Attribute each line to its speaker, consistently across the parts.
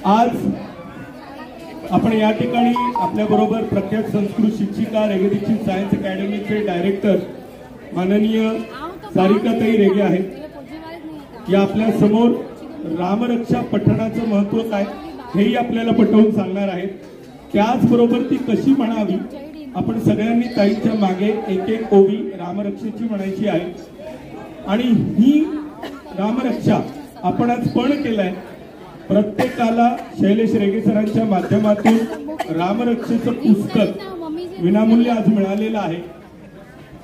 Speaker 1: आज आपण या ठिकाणी आपल्या बरोबर प्रख्यात संस्कृत शिक्षिका रेगे दीक्षित सायन्स अकॅडमीचे डायरेक्टर माननीय सारिकाताई रेगे आहेत। या आपल्या समोर रामरक्षा पठणाचं महत्त्व काय हेही आपल्याला पटवून सांगणार आहेत। त्याचबरोबर ती कशी म्हणावी आपण सगळ्यांनी ताईच्या मागे एक एक ओवी रामरक्षेची म्हणायची आहे। आणि ही रामरक्षा आपण आज पण केलाय। प्रत्येकाला शैलेश रेगे सरांच्या माध्यमातून रामरक्षेचं पुस्तक विनामूल्य आज मिळालेलं आहे।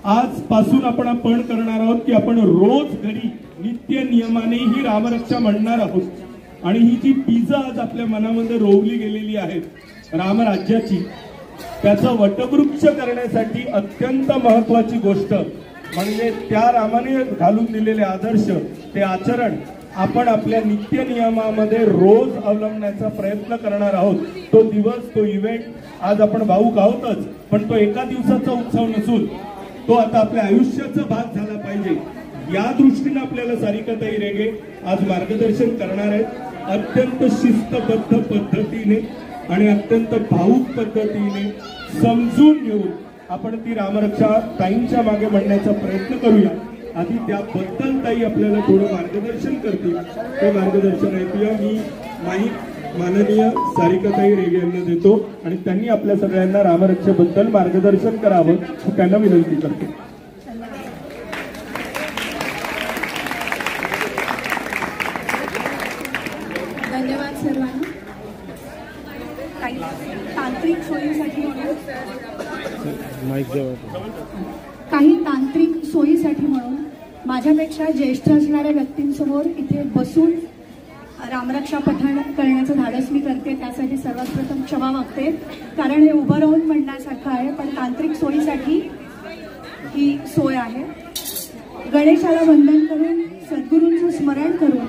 Speaker 1: आजपासून आपण पण करणार आहोत की आपण रोज घरी नित्य नियमाने ही रामरक्षा म्हणणार आहोत। आणि ही जी बीज आज आपल्या मनामध्ये रोवली गेलेली आहेत रामराज्याची, त्याचा वटवृक्ष करण्यासाठी अत्यंत महत्त्वाची गोष्ट म्हणजे त्या रामाने घालून दिलेले आदर्श, ते आचरण आपण आपल्या नित्य नियमामध्ये रोज अवलंबण्याचा प्रयत्न करणार आहोत। तो दिवस, तो इव्हेंट आज आपण भाऊक आहोतच, पण तो एका दिवसाचा उत्सव नसून तो आता आपल्या आयुष्याचा भाग झाला पाहिजे। या दृष्टीने आपल्याला सारिकाताई रेगे आज मार्गदर्शन करणार आहेत। अत्यंत शिस्तबद्ध पद्धतीने आणि अत्यंत भावुक पद्धतीने समजून घेऊन आपण ती रामरक्षा ताईंच्या मागे म्हणण्याचा प्रयत्न करूया। आधी त्याबद्दल ताई आपल्याला थोडं मार्गदर्शन करतील, ते मार्गदर्शन ऐकूया। मी माईक माननीय सारिकाताई रेगे यांना देतो आणि त्यांनी आपल्या सगळ्यांना रामरक्षेबद्दल मार्गदर्शन करावं त्यांना विनंती करतो।
Speaker 2: धन्यवाद सर्वांना। तांत्रिक सोयीसाठी काही तांत्रिक सोयीसाठी म्हणून माझ्यापेक्षा ज्येष्ठ असणाऱ्या व्यक्तींसमोर इथे बसून रामरक्षा पठण करण्याचं धाडस मी करते। त्यासाठी सर्वात प्रथम क्षमा मागते, कारण हे उभं राहून म्हणण्यासारखं आहे, पण तांत्रिक सोयीसाठी ही सोय आहे। गणेशाला वंदन करून, सद्गुरूंचं स्मरण करून,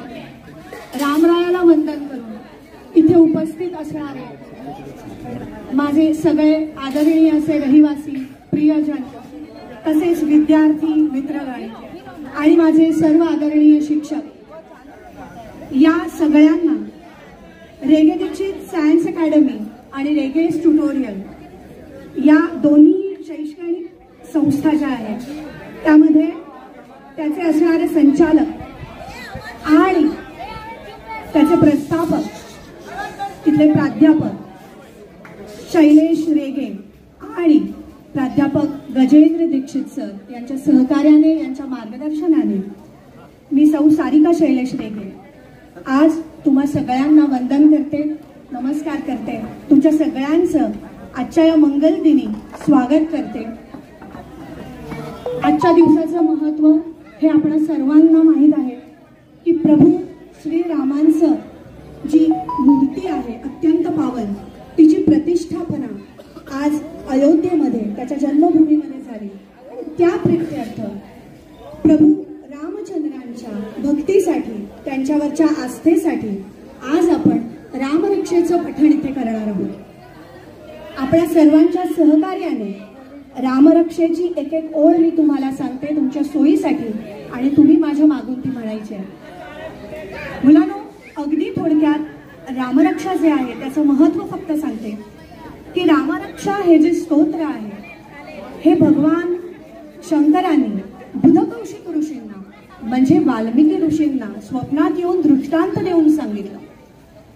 Speaker 2: रामरायाला वंदन करून इथे उपस्थित असणारे माझे सगळे आदरणीय असे रहिवासी, प्रियजन, तसेच विद्यार्थी मित्रगण आणि माझे सर्व आदरणीय शिक्षक, या सगळ्यांना रेगे दीक्षित सायन्स अकॅडमी आणि रेगेस ट्युटोरियल या दोन्ही शैक्षणिक संस्था ज्या आहेत त्यामध्ये त्याचे असणारे संचालक आणि त्याचे प्रस्थापक, तिथले प्राध्यापक शैलेश रेगे आणि प्राध्यापक गजेंद्र दीक्षित सर यांच्या सहकार्याने, यांच्या मार्गदर्शनाने मी सौ सारिका शैलेश रेगे आज तुम्हा सगळ्यांना वंदन करते, नमस्कार करते। तुमच्या सगळ्यांचं आजच्या या मंगल दिनी स्वागत करते। आजच्या दिवसाचं महत्त्व हे आपणा सर्वांना माहीत आहे की प्रभू श्रीरामांचं जी मूर्ती आहे अत्यंत पावन, तिची प्रतिष्ठापना आज अयोध्येमध्ये त्याच्या जन्मभूमीमध्ये झाली। त्या प्रित्यर्थ प्रभू रामचंद्रांच्या भक्तीसाठी, त्यांच्यावरच्या आस्थेसाठी आज आपण रामरक्षेचं पठण इथे करणार आहोत। आपल्या सर्वांच्या सहकार्याने रामरक्षेची एक एक ओळ मी तुम्हाला सांगते तुमच्या सोयीसाठी, आणि तुम्ही माझ्या मागून ती म्हणायची आहे। मुलांनो, अगदी थोडक्यात रामरक्षा जे आहे त्याचं महत्त्व फक्त सांगते की रामरक्षा हे जे स्तोत्र आहे हे भगवान शंकरांनी बुधकौशिक ऋषींना म्हणजे वाल्मिकी ऋषींना स्वप्नात येऊन दृष्टांत देऊन सांगितलं।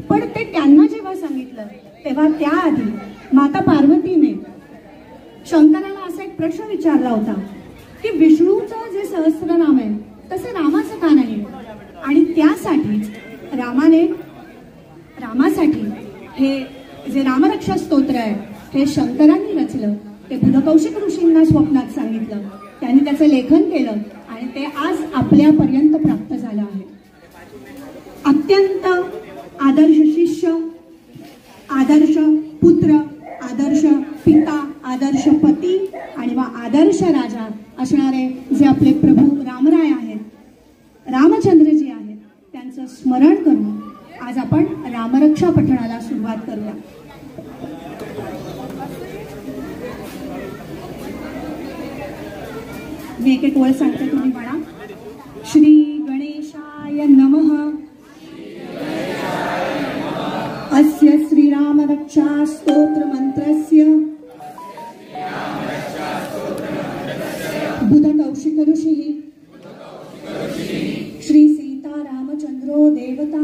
Speaker 2: पण ते त्यांना जेव्हा सांगितलं तेव्हा त्याआधी माता पार्वतीने शंकराला असा एक प्रश्न विचारला होता की विष्णूचं जे सहस्त्रनाम आहे तसं रामाचं का नाही, आणि त्यासाठीच रामासाठी हे जे रामरक्षा स्तोत्र आहे हे शंकरांनी रचलं। ते बुधकौशिक ऋषींना स्वप्नात सांगितलं, त्यांनी त्याचं लेखन केलं आणि ते आज आपल्यापर्यंत प्राप्त झालं आहे। अत्यंत आदर्श शिष्य, आदर्श पुत्र, आदर्श पिता, आदर्श पती आणि मग आदर्श राजा असणारे जे आपले प्रभू रामराय आहेत, रामचंद्रजी आहेत, त्यांचं स्मरण करून आज आपण रामरक्षा पठणाला सुरुवात करूया। मी एक एक ओळ सांगते, तुम्ही म्हणा। श्री गणेशाय नमः। अस्य श्रीरामरक्षा स्तोत्रमन्त्रस्य बुधकौशिक ऋषिः श्री सीतारामचन्द्रो देवता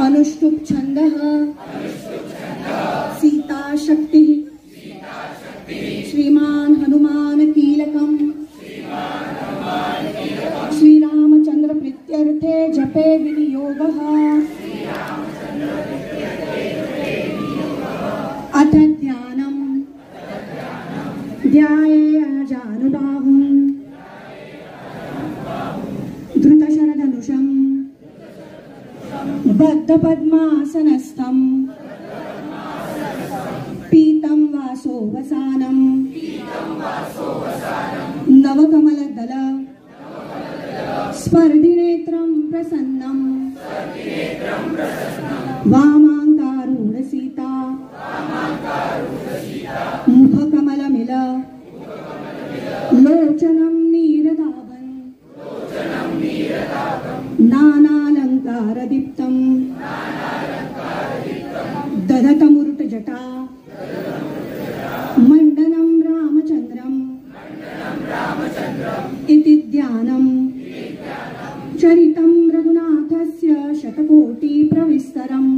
Speaker 2: अनुष्टुप् छन्दः सीता शक्तिः श्रीमान हनुमान कीलकम् श्रीरामचन्द्र प्रीत्यर्थे जपे विनियोगः अथ ध्यानम् ध्यायेयाजानुबाहुं धृतशरधनुषम् बद्धपद्मासनस्थम् पीतं वासोवसानं नवकमलदल स्पर्धिनेत्रं प्रसन्नं वामाङ्कारूढसीता मुखकमलमिल लोचनं नीरदाभन् नानालङ्कारदीप्तं दधतमुरुटजटा मण्डनं रामचन्द्रम् इति ध्यानम् चरितं रघुनाथस्य शतकोटिप्रविस्तरम्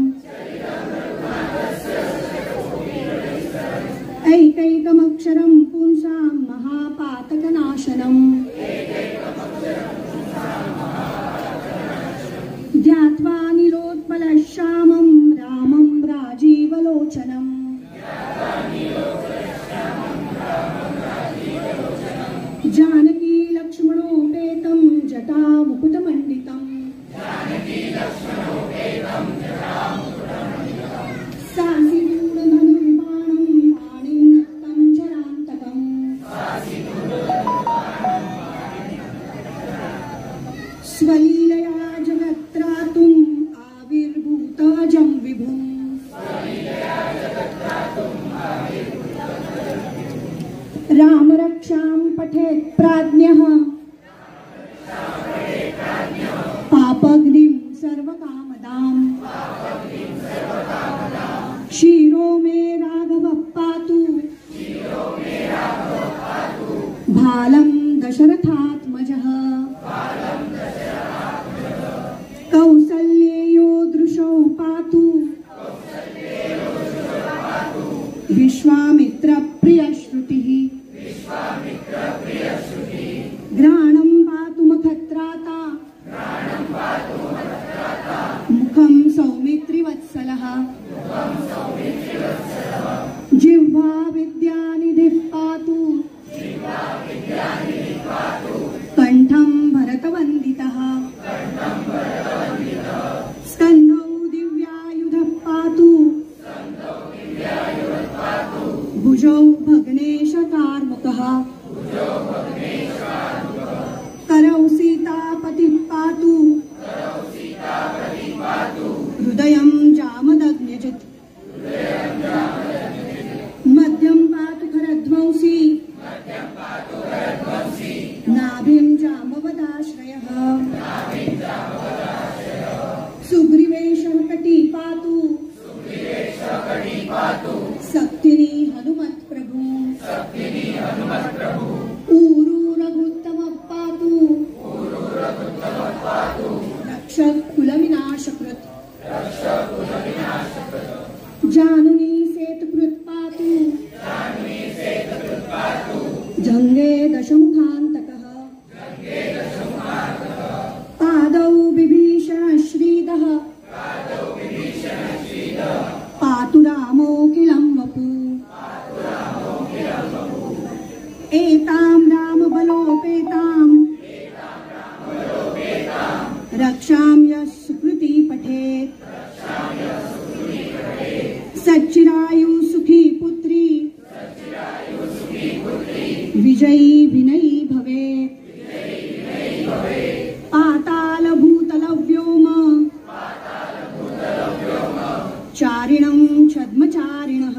Speaker 2: ऐकैकमक्षरं पुंसां महापातकनाशनम् ध्यात्वा नीलोत्पलश्यामं रामं राजीवलोचनम् जानकी लक्ष्मणोपेतं जटा मुकुटमण्डितम् सासिधूढधनुर्बाणं पाणिनत्तं चरान्तकम् स्वलीलया जगत्त्रातुम् आविर्भूतजं विभुम् रामरक्षां पठेत् प्राज्ञः पापग्निं सर्वकामदाम् क्षीरो मे राघवः पातु भालं दशरथात्मजः कौसल्येयो दृशौ पातु विश्वामित्रप्रियश्रुतिः घ्राणं पातु मखत्राता मुखं सौमित्रिवत्सलः जिह्वा विद्यानिधिः पातु कंठं भरतवन्दितः स्कन्धौ दिव्यायुधः पातु भुजौ भग्नेशकार्मुकः करौ सीतापतिः पातु हृदयं जामदग्न्यजित् मध्यं पातु खरध्वंसी नाभिं जामवदाश्रयः सुग्रीवेशः कटी पातु सक्तिनी हनुमत्प्रभु ऊरू रघुत्तमः पातु रक्षक कुलविनाशकृत् जानुनी सेतुकृत् पातु जङ्गे दशमुखान्तकः पादौ विभीषण श्रीदः पातु रामोऽखिलं वपु एतां रामबलोपेतां रक्षां यः सुकृती पठेत् सच्चिरायु सुखी पुत्री विजयी विनयी भवेत् पाताल भूतल व्योम चारिणं छद्मचारिणः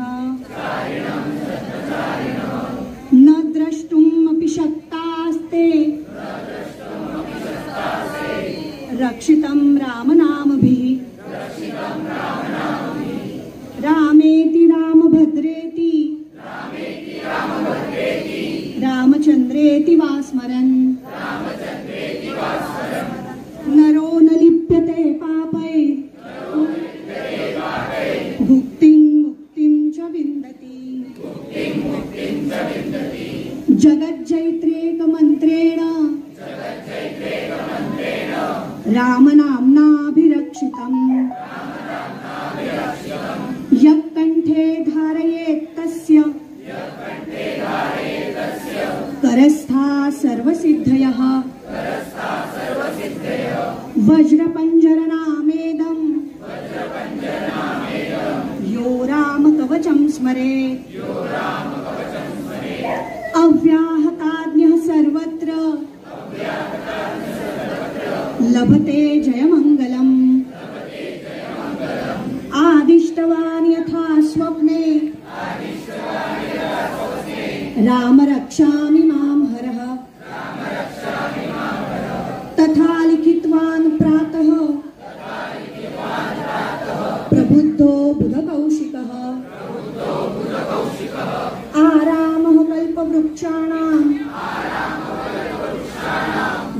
Speaker 2: न द्रष्टुमपि शक्तास्ते रक्षितं रामनामभिः रामेति रामभद्रेति रामचन्द्रेति वा स्मरन् नरो न लिप्यते पापै भुक्तिं मुक्तिं च विन्दति जगज्जैत्रेकमन्त्रेण रामनाम्नाभिरक्षितम् यः कण्ठे धारयेत् तस्य करस्था सर्वसिद्धयः वज्रपञ्जरनामेदम् यो रामकवचं स्मरेत् अव्याहताज्ञः सर्वत्र लभते जयमङ्गलम् आदिष्टवान् यथा स्वप्ने राम रक्षामि मां हरः तथा लिखितवान् प्रातः प्रबुद्धो बुधकौशिकः आरामः कल्पवृक्षाणां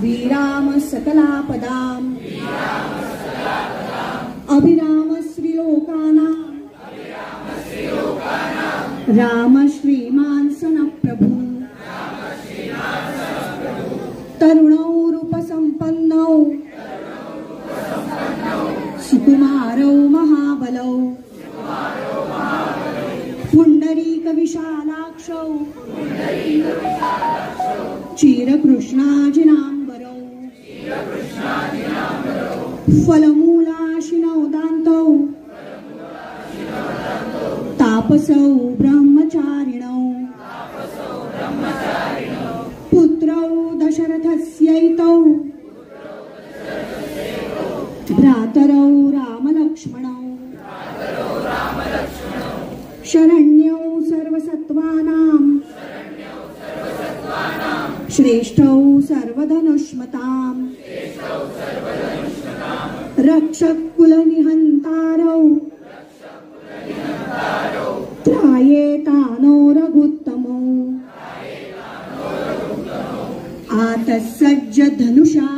Speaker 2: विरामः सकलापदाम् अभिरामः श्रीलोकानां राम श्रीमान् सनप्रभु तरुणौ रूपसम्पन्नौ सुकुमारौ महाबलौ पुण्डरीकविशालाक्षौ चिरकृष्णाजिनाम्बरौ फलमूलाशिनौ दान्तौ तापसौ ब्रह्मचारिणौ पुत्रौ दशरथस्यैतौ भ्रातरौ रामलक्ष्मणौ शरण्यौ सर्वसत्त्वानां श्रेष्ठौ सर्वधनुष्मताम् रक्षकुलनिहन्तारौ त्रायेतानो रघुत्तमौ आतस्सज्ज धनुषा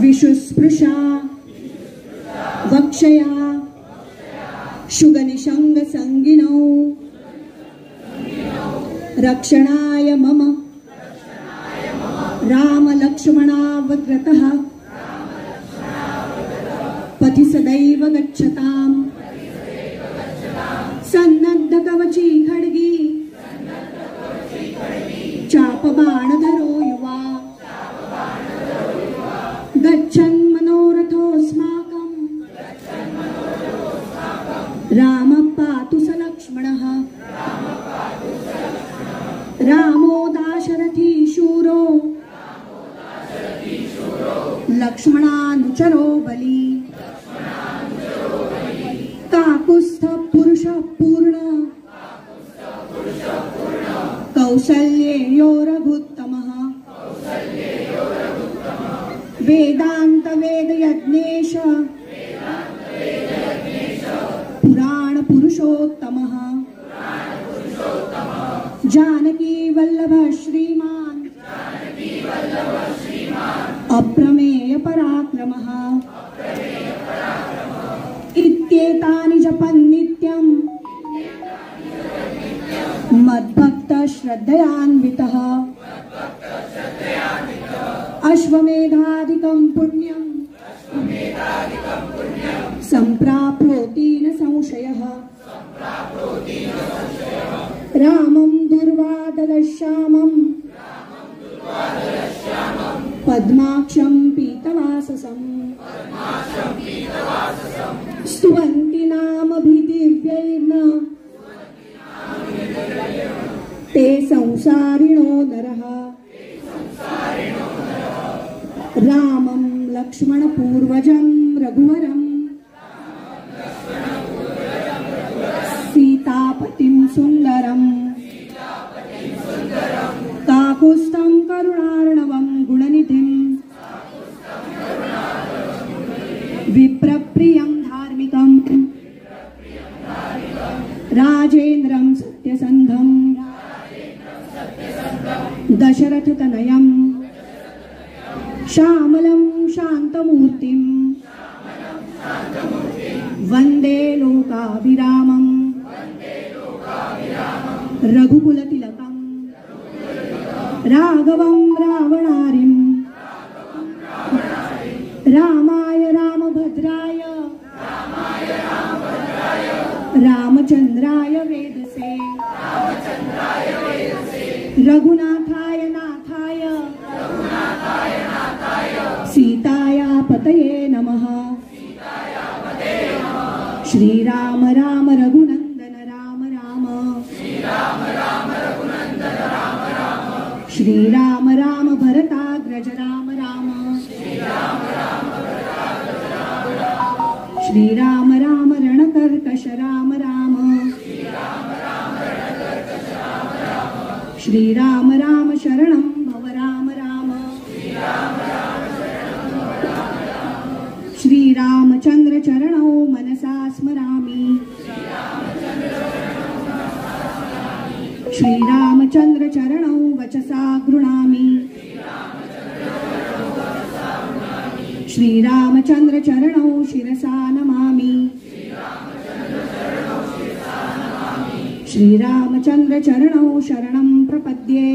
Speaker 2: विशुस्पृशा वक्षया शुगनिषङ्गसङ्गिनौ रक्षणाय मम रामलक्ष्मणावग्रतः पथि सदैव गच्छताम् सन्नद्धकवची खड्गी चापबाणधरो युवा गच्छन् मनोरथोऽस्माकम् रामः पातु स लक्ष्मणः रामो दाशरथी शूरो लक्ष्मणानुचरो बली काकुस्थ पुरुष पूर्ण कौसल्येयो रघुत्तमः वेदांत वेद यज्ञेश पुराण पुरुषोत्तमः जानकी वल्लभ श्रीमान अप्रमेय पराक्रमः इत्येतानि जपन् नित्यं मद्भक्त श्रद्धयान्वितः अश्वमेधादिकं पुण्यं सम्प्राप्नोति न संशयः रामं दुर्वादलश्यामं पद्माक्षं पीतवाससम् स्तुवन्ति नामभिदिव्यैर्न ते संसारिणो नरः रामं लक्ष्मणपूर्वजं रघुवरं सीतापतिं सुन्दरं काकुत्स्थं करुणार्णवं गुणनिधिं विप्रप्रियं धार्मिकं राजेन्द्रं सत्यसन्धं दशरथतनयं श्यामलं शान्तमूर्तिं वन्दे लोकाभिरामं रघुकुलतिलकं राघवं रावणारिं रामाय रामभद्राय रामचन्द्राय वेदसे रघुनाथाय नाथाय सीताया पतये नमः। श्रीराम राम रघुनन्दन राम राम श्रीराम राम भरताग्रज राम राम श्रीराम राम रणकर्कश राम राम श्रीराम राम शरणं भव राम राम श्रीरामचन्द्र चरणौ मनसा स्मरामि श्रीरामचन्द्र चरणौ वचसा गृह्णामि श्रीरामचन्द्र चरणौ शिरसा नमामि श्रीरामचन्द्र चरणौ शरणं प्रपद्ये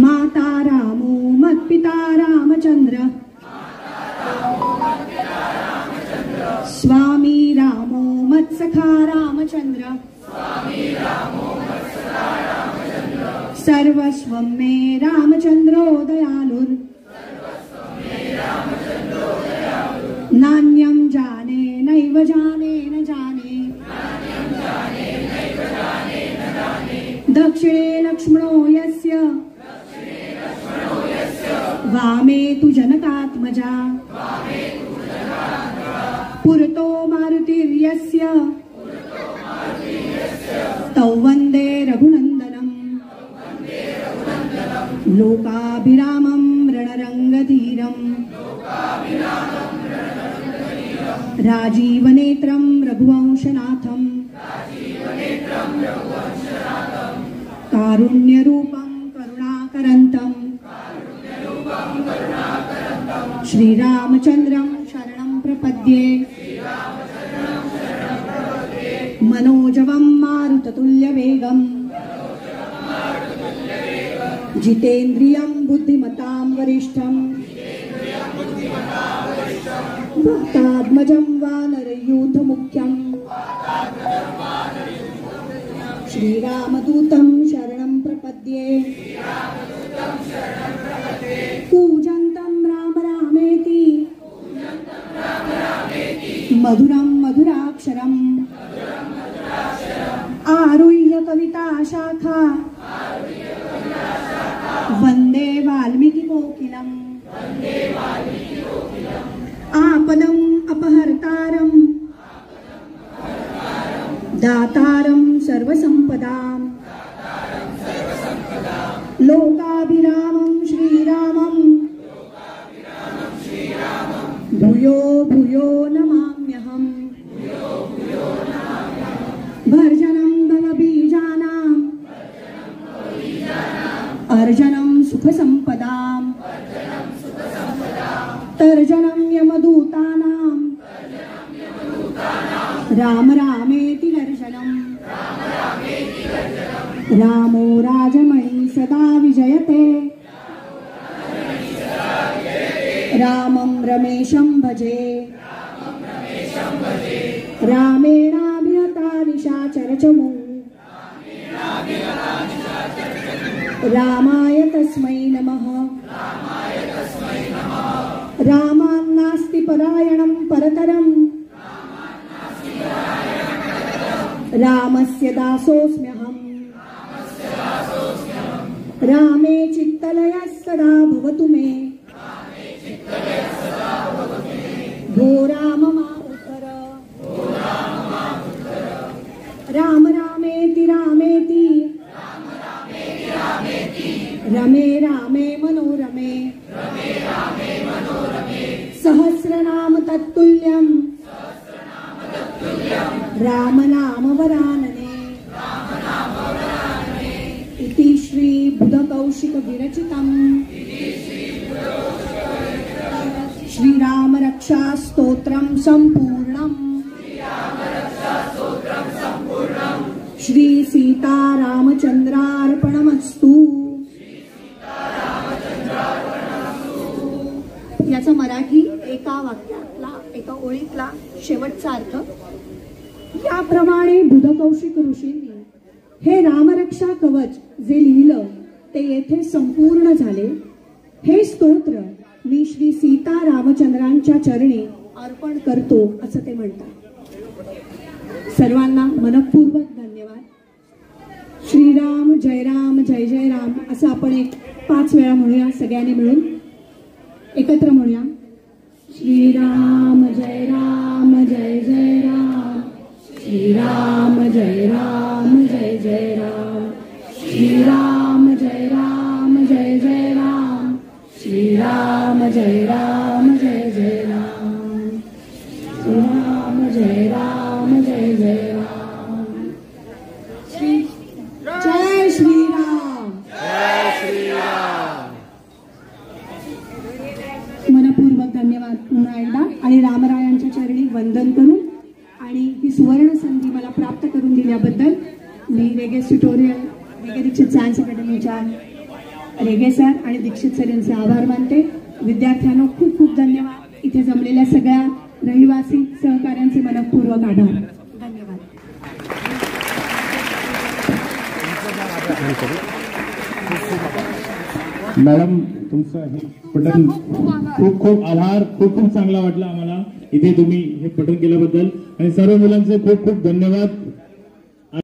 Speaker 2: माता रामो मत्पिता रामचन्द्र स्वामी रामो मत्सखा रामचन्द्र सर्वस्वं मे रामचन्द्रो दयालुर् नान्यं जाने नैव जाने न जाने दक्षिणे लक्ष्मणो यस्य वामे तु जनकात्मजा पुरतो मारुतिर्यस्य तौ वन्दे रघुनन्दनम् लोकाभिरामं रणरङ्गधीरम् राजीवनेत्रं रघुवंशनाथं कारुण्यरूपं करुणाकरन्तं श्रीरामचन्द्रं शरणं प्रपद्ये मनोजवं मारुततुल्यवेगं जितेन्द्रियं बुद्धिमतां वरिष्ठं वातात्मजं वानरयूथमुख्यं श्रीरामदूतं शरणं प्रपद्ये कूजन्तं राम रामेति मधुरं मधुराक्षरम् आरुह्य कविता शाखा वन्दे वाल्मीकिकोकिलम् आपदम् अपहर्तारं दातारं सर्वसम्पदाम् लोकाभिरामं श्रीरामं भूयो भूयो नमाम्यहम् भर्जनं भवबीजानाम् अर्जनं सुखसम्पदाम् तर्जनं यमदूतानां राम रामेति गर्जनम् रामो राजमणि सदा विजयते रामं रमेशं भजे रामेणाभिहता निशाचरचमू रामाय तस्मै नमः रामान्नास्ति परायणं परतरम् रामस्य दासोऽस्म्यहम् रामे चित्तलयः सदा भवतु मे भो राम मामुत्तर राम रामेति रामेति रमे रामे मनोरमे रक्षा स्तोत्रम संपूर्णम श्री सीता रामचंद्रार्पणमस्तु। याचा मराठी एका वाक्यातला एका ओळीतला शेवटचा अर्थ, याप्रमाणे बुधकौशिक ऋषींनी हे रामरक्षा कवच जे लिहिलं ते येथे संपूर्ण झाले। हे स्तोत्र मी श्री सीता रामचंद्रांच्या चरणी अर्पण करतो असं ते म्हणतात। सर्वांना मनपूर्वक धन्यवाद। श्रीराम जय राम जय जय राम असं आपण एक 5 वेळा म्हणूया, सगळ्यांनी मिळून एकत्र म्हणूया। श्रीराम जय राम जय जय राम, श्रीराम जय राम जय जय राम, श्रीराम जय राम जय जय राम, श्रीराम जय राम जय जय राम, श्रीराम जय राम जय जय राम, जय श्रीराम जय श्रीराम। मनपूर्वक धन्यवाद पुन्हा एकदा आणि रामरायांच्या चरणी वंदन करून आणि ही सुवर्ण संधी मला प्राप्त करून दिल्याबद्दल मी रेगे ट्युटोरियल रेगे दीक्षित सायन्स अकॅडमीच्या रेगे सर आणि दीक्षित सर यांचे आभार मानते। विद्यार्थ्यांनो खूप खूप धन्यवाद। इथे जमलेल्या सगळ्या रहिवासी सहकाऱ्यांचे मनपूर्वक आभार। धन्यवाद।
Speaker 3: मॅडम तुमचं हे पठण खूप खूप आभार, खूप खूप चांगला वाटला आम्हाला इथे तुम्ही हे पठण केल्याबद्दल आणि सर्व मुलांचे खूप खूप धन्यवाद।